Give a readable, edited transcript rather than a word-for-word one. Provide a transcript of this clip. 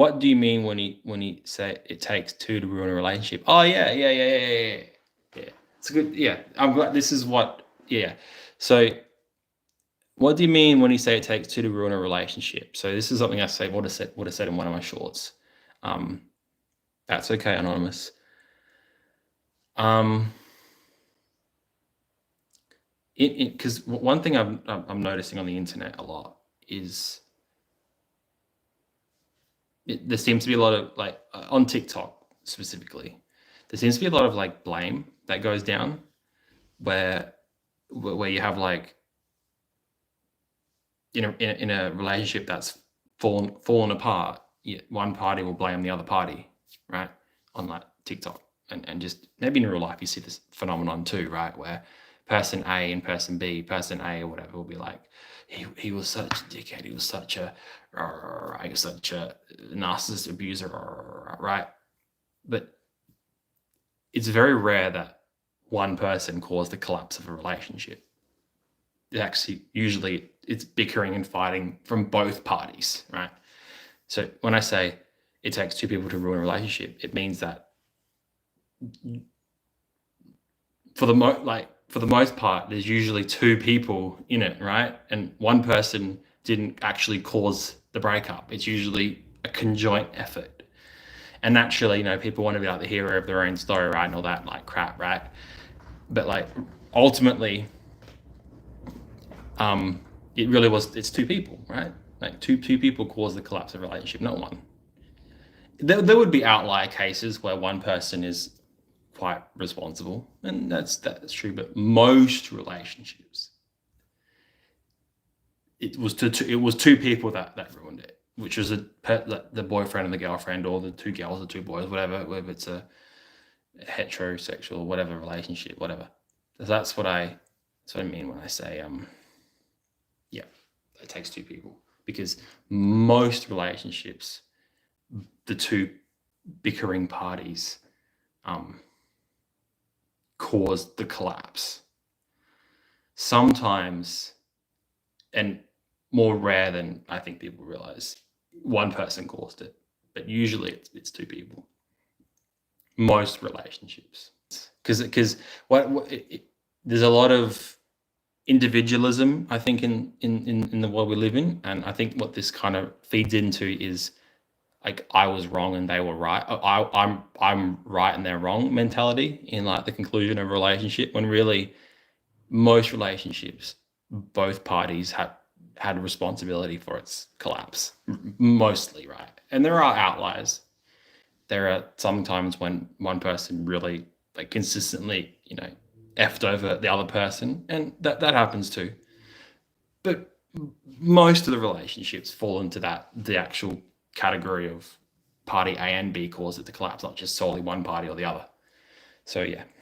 What do you mean when you say it takes two to ruin a relationship? Oh yeah. It's a good. Yeah, I'm glad. This is what. Yeah. So, what do you mean when you say it takes two to ruin a relationship? So this is something I say. Would have said in one of my shorts. That's okay, anonymous. Because one thing I'm noticing on the internet a lot is there seems to be a lot of like on TikTok specifically, there seems to be a lot of like blame that goes down where you have like in a relationship that's fallen apart, one party will blame the other party, right? On like TikTok and just maybe in real life you see this phenomenon too, right? Where person A and person B, person A or whatever will be like, he was such a dickhead, he was such a narcissist abuser, right? But it's very rare that one person caused the collapse of a relationship. Actually, usually it's bickering and fighting from both parties, right? So when I say it takes two people to ruin a relationship, it means that for the most part, there's usually two people in it, right? And one person didn't actually cause the breakup. It's usually a conjoint effort. And naturally, people want to be like the hero of their own story, right? And all that like crap, right? But like ultimately, it's two people, right? Like two people cause the collapse of a relationship, not one. There would be outlier cases where one person is quite responsible, and that's true. But most relationships, it was two people that ruined it, which was the boyfriend and the girlfriend, or the two girls or two boys, whatever. Whether it's a heterosexual, whatever relationship, whatever. That's what I mean when I say yeah, it takes two people, because most relationships, the two bickering parties cause the collapse. Sometimes, and more rare than I think people realize, one person caused it, but usually it's two people. Most relationships, because there's a lot of individualism, I think, in the world we live in, and I think what this kind of feeds into is like I was wrong and they were right. I'm right and they're wrong mentality in like the conclusion of a relationship, when really most relationships, both parties had a responsibility for its collapse, mostly, right? And there are outliers. There are some times when one person really like consistently, effed over the other person, and that happens too. But most of the relationships fall into the actual category of party A and B caused it to collapse, not just solely one party or the other. So yeah.